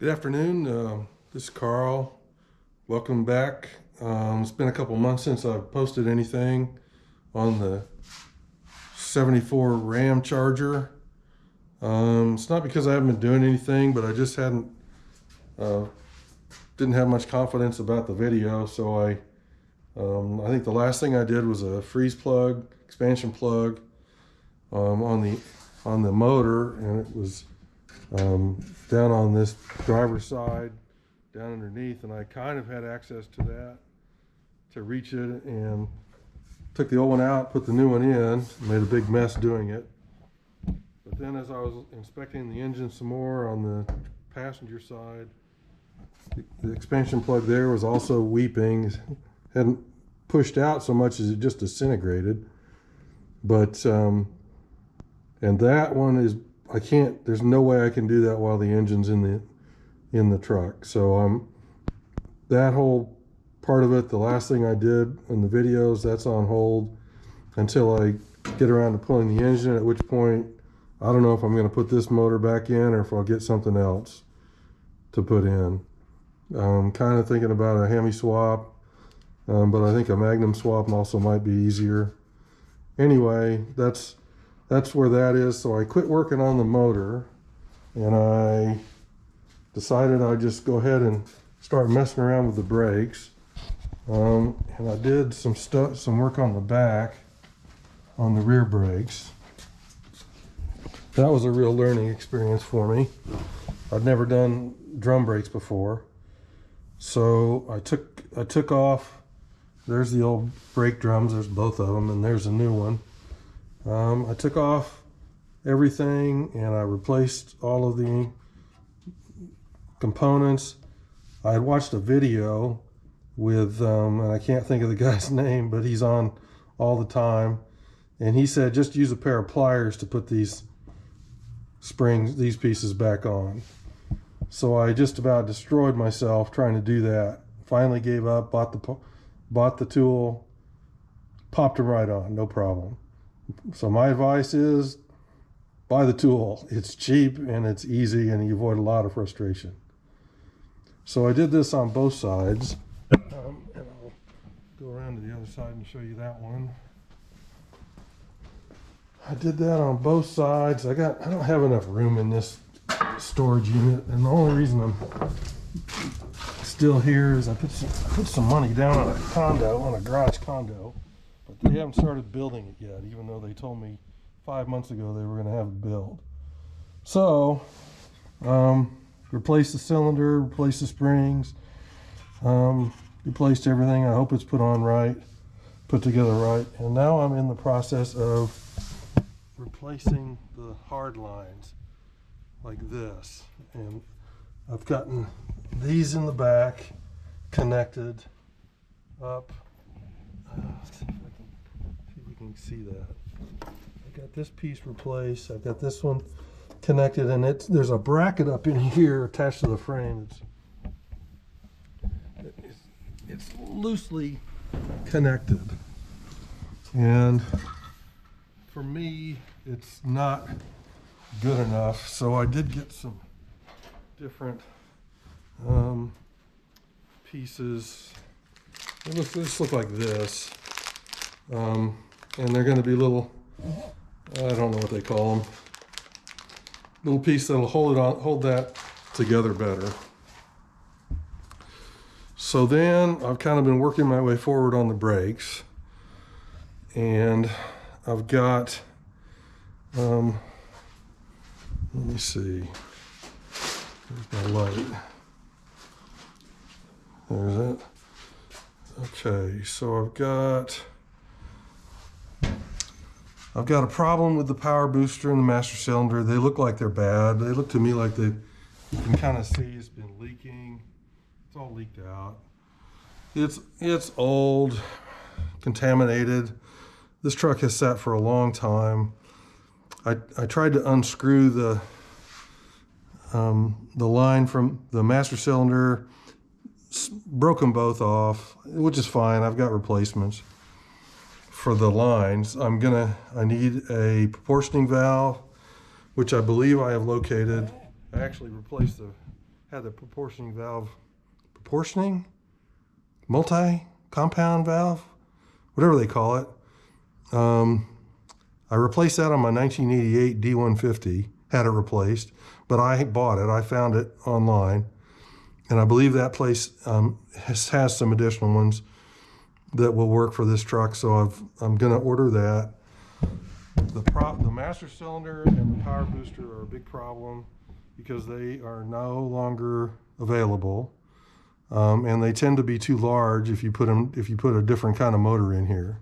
Good afternoon. This is Carl. Welcome back. It's been a couple months since I've posted anything on the 74 Ramcharger. It's not because I haven't been doing anything, but I just didn't have much confidence about the video. So I think the last thing I did was a freeze plug, expansion plug on the motor, and it was down on this driver's side, down underneath, and I kind of had access to that to reach it, and took the old one out, put the new one in, made a big mess doing it. But then as I was inspecting the engine some more on the passenger side, the expansion plug there was also weeping. Hadn't pushed out so much as it just disintegrated. But and that one is, there's no way I can do that while the engine's in the truck. So that whole part of it, the last thing I did in the videos, that's on hold until I get around to pulling the engine, at which point I don't know if I'm going to put this motor back in or if I'll get something else to put in. I'm kind of thinking about a Hemi swap, but I think a Magnum swap also might be easier. Anyway, that's where that is. So I quit working on the motor, and I decided I'd just go ahead and start messing around with the brakes. And I did some work on the back, on the rear brakes. That was a real learning experience for me. I'd never done drum brakes before. So I took off, there's the old brake drums, there's both of them, and there's a new one. I took off everything and I replaced all of the components. I had watched a video with, and I can't think of the guy's name, but he's on all the time. And he said, just use a pair of pliers to put these springs, these pieces back on. So I just about destroyed myself trying to do that. Finally gave up, bought the tool, popped them right on, no problem. So my advice is buy the tool. It's cheap and it's easy, and you avoid a lot of frustration. So I did this on both sides, and I'll go around to the other side and show you that one. I did that on both sides. I don't have enough room in this storage unit, and the only reason I'm still here is I put some money down on a garage condo. But they haven't started building it yet, even though they told me 5 months ago they were going to have it built. So, replaced the cylinder, replaced the springs, replaced everything. I hope it's put together right. And now I'm in the process of replacing the hard lines like this. And I've gotten these in the back connected up. See if we can see that. I got this piece replaced. I've got this one connected, and there's a bracket up in here attached to the frame. It's loosely connected, and for me, it's not good enough. So I did get some different pieces. This look like this, and they're going to be little, I don't know what they call them, little piece that'll hold that together better. So then I've kind of been working my way forward on the brakes, and I've got, let me see, there's my light, there's it. Okay, so I've got a problem with the power booster and the master cylinder. They look like they're bad. They look to me like you can kind of see it's been leaking. It's all leaked out. It's old, contaminated. This truck has sat for a long time. I tried to unscrew the line from the master cylinder, broke them both off, which is fine. I've got replacements for the lines. I need a proportioning valve, which I believe I have located. I actually had the multi-compound valve, whatever they call it. I replaced that on my 1988 D150, had it replaced, but I bought it. I found it online, and I believe that place has some additional ones that will work for this truck, so I'm going to order that. The master cylinder and the power booster are a big problem because they are no longer available, and they tend to be too large if you put a different kind of motor in here.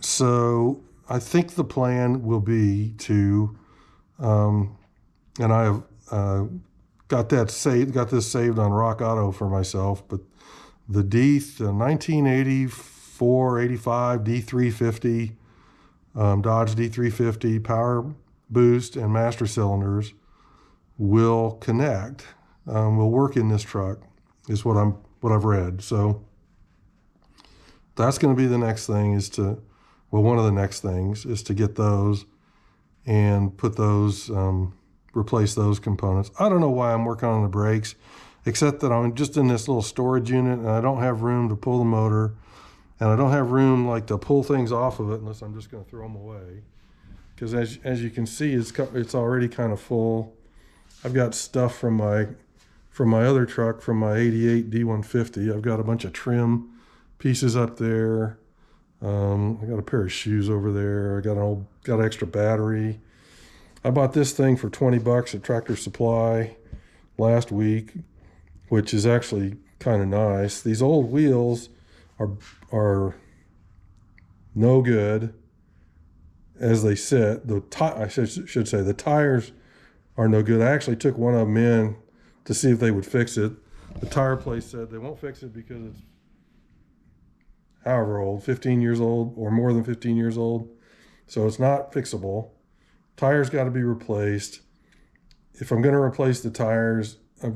So I think the plan will be to, and I have got this saved on Rock Auto for myself, but the 1984-85 D350, Dodge D350 power boost and master cylinders will connect, will work in this truck, is what I've read. So that's going to be the next thing, one of the next things is to get those and put those, replace those components. I don't know why I'm working on the brakes, except that I'm just in this little storage unit and I don't have room to pull the motor, and I don't have room like to pull things off of it unless I'm just going to throw them away. Because as you can see, it's already kind of full. I've got stuff from my other truck, from my 88 D150. I've got a bunch of trim pieces up there. I got a pair of shoes over there. I got an extra battery. I bought this thing for 20 bucks at Tractor Supply last week, which is actually kind of nice. These old wheels are no good as they sit. I should say the tires are no good. I actually took one of them in to see if they would fix it. The tire place said they won't fix it because it's however old, 15 years old or more than 15 years old. So it's not fixable. Tires got to be replaced. If I'm going to replace the tires, I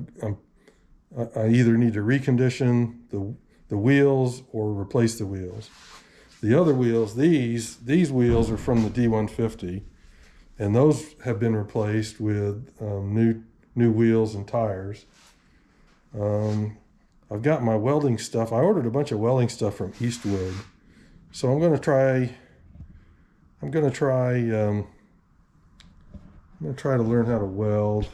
either need to recondition the wheels or replace the wheels. The other wheels, these wheels are from the D150, and those have been replaced with new wheels and tires. I've got my welding stuff. I ordered a bunch of welding stuff from Eastwood, so I'm going to try to learn how to weld.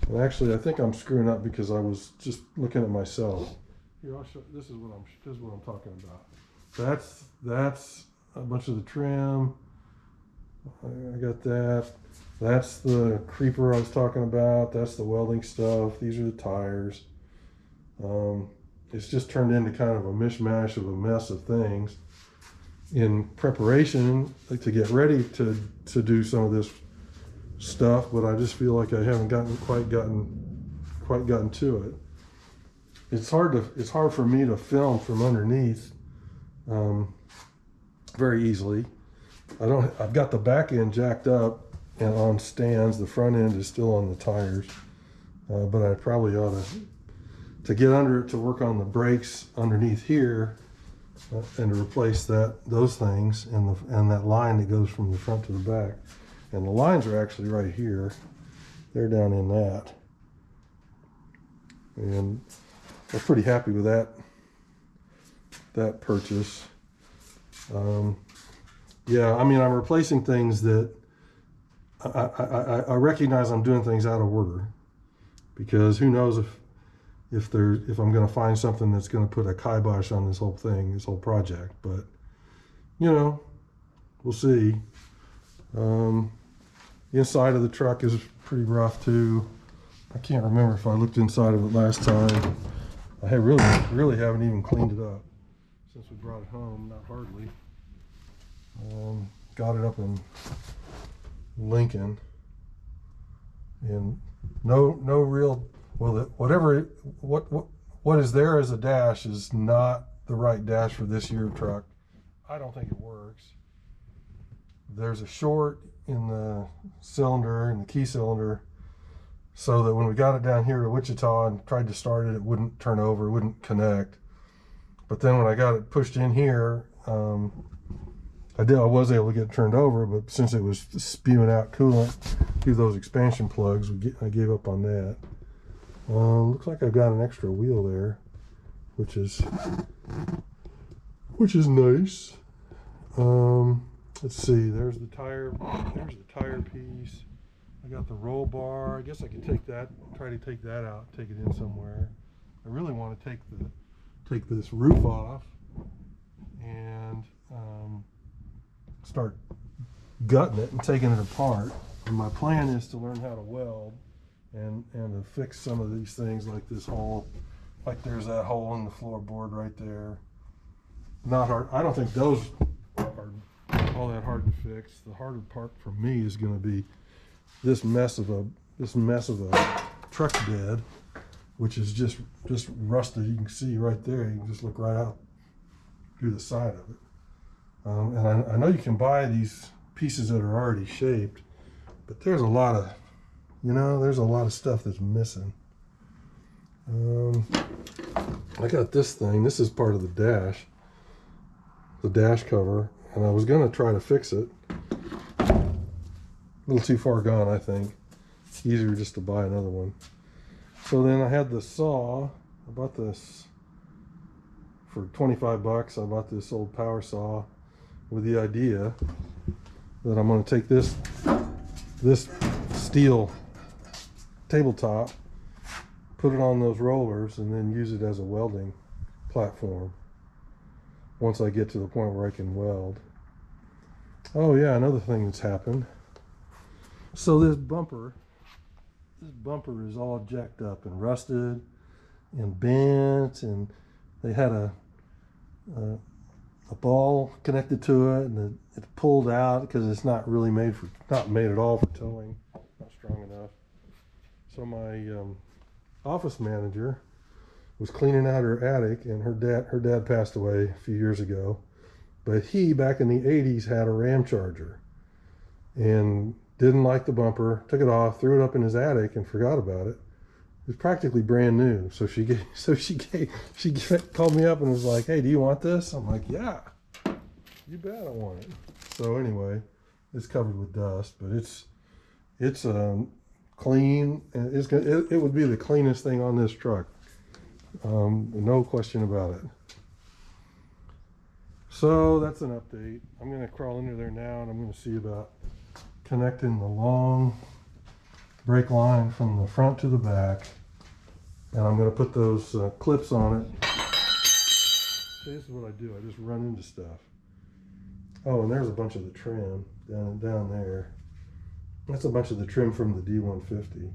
And actually, I think I'm screwing up because I was just looking at myself. Here, I'll show. This is what I'm talking about. That's a bunch of the trim. I got that. That's the creeper I was talking about. That's the welding stuff. These are the tires. It's just turned into kind of a mishmash of a mess of things in preparation to get ready to do some of this stuff, but I just feel like I haven't quite gotten to it. It's hard for me to film from underneath very easily. I've got the back end jacked up and on stands. The front end is still on the tires, but I probably ought to get under it to work on the brakes underneath here, and to replace those things and that line that goes from the front to the back. And the lines are actually right here. They're down in that. And I'm pretty happy with that purchase. Yeah, I mean, I'm replacing things that I recognize I'm doing things out of order, because who knows if I'm going to find something that's going to put a kibosh on this whole thing, this whole project. But we'll see. The inside of the truck is pretty rough too. I can't remember if I looked inside of it last time. I really haven't even cleaned it up since we brought it home. Not hardly. Got it up in Lincoln, and no real. Well, what is there as a dash is not the right dash for this year truck. I don't think it works. There's a short in the cylinder, in the key cylinder, so that when we got it down here to Wichita and tried to start it, it wouldn't turn over, it wouldn't connect. But then when I got it pushed in here, I was able to get it turned over, but since it was spewing out coolant through those expansion plugs, I gave up on that. Looks like I've got an extra wheel there, which is nice. Let's see. There's the tire. There's the tire piece. I got the roll bar. I guess I can take that. Try to take that out. Take it in somewhere. I really want to take this roof off and start gutting it and taking it apart. And my plan is to learn how to weld and to fix some of these things, like this hole, like there's that hole in the floorboard right there. Not hard. I don't think those are all that hard to fix. The harder part for me is going to be this mess of a truck bed, which is just rusted. You can see right there. You can just look right out through the side of it. And I know you can buy these pieces that are already shaped, but there's a lot of, there's a lot of stuff that's missing. I got this thing. This is part of the dash cover, and I was going to try to fix it. A little too far gone, I think. It's easier just to buy another one. So then I had the saw. I bought this for 25 bucks. I bought this old power saw with the idea that I'm going to take this steel tabletop, put it on those rollers, and then use it as a welding platform once I get to the point where I can weld. Oh yeah, another thing that's happened. So this bumper is all jacked up and rusted and bent, and they had a ball connected to it, and it pulled out because it's not really made at all for towing, not strong enough. So my office manager was cleaning out her attic, and her dad passed away a few years ago, but he, back in the 80s, had a Ramcharger and didn't like the bumper, took it off, threw it up in his attic, and forgot about it. It was practically brand new. So she called me up and was like, "Hey, do you want this?" I'm like, "Yeah, you bet I want it." So anyway, it's covered with dust, but it's clean, and it would be the cleanest thing on this truck, no question about it. So that's an update. I'm going to crawl under there now, and I'm going to see about connecting the long brake line from the front to the back, and I'm going to put those clips on it. See, this is what I do. I just run into stuff. Oh, and there's a bunch of the trim down there. That's a bunch of the trim from the D150.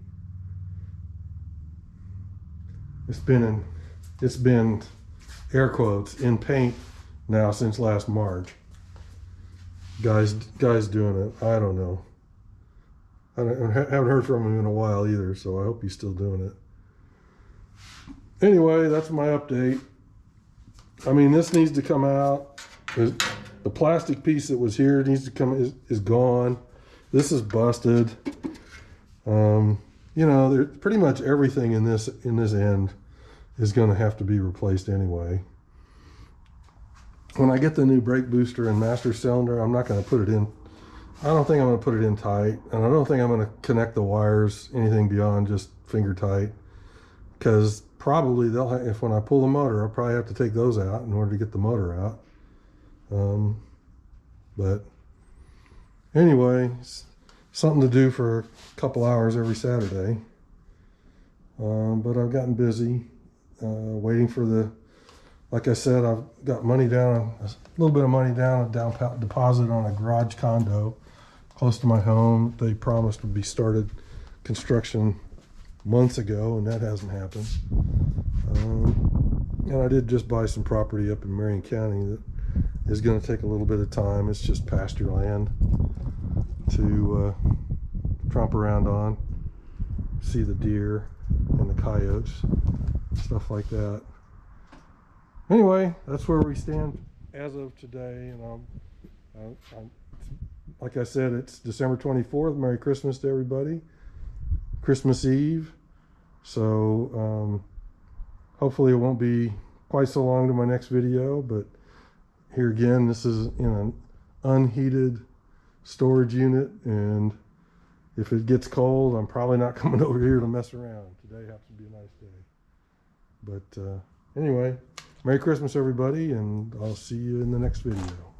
It's been air quotes in paint now since last March. Guys doing it. I don't know. I haven't heard from him in a while either, so I hope he's still doing it. Anyway, that's my update. I mean, this needs to come out. The plastic piece that was here needs to come, is gone. This is busted. There's pretty much everything in this end is going to have to be replaced anyway. When I get the new brake booster and master cylinder, I'm not going to put it in. I don't think I'm going to put it in tight, and I don't think I'm going to connect the wires anything beyond just finger tight, because probably if when I pull the motor, I'll probably have to take those out in order to get the motor out. But anyway, something to do for a couple hours every Saturday. But I've gotten busy waiting for like I said, I've got money down, a little bit of money down, a down deposit on a garage condo close to my home. They promised would be started construction months ago, and that hasn't happened. And I did just buy some property up in Marion County that is going to take a little bit of time. It's just pasture land to tromp around on, see the deer and the coyotes, stuff like that. Anyway, that's where we stand as of today. And like I said, it's December 24th. Merry Christmas to everybody. Christmas Eve. So hopefully it won't be quite so long to my next video, but here again, this is in an unheated storage unit, and if it gets cold, I'm probably not coming over here to mess around. Today happens to be a nice day. But anyway, Merry Christmas, everybody, and I'll see you in the next video.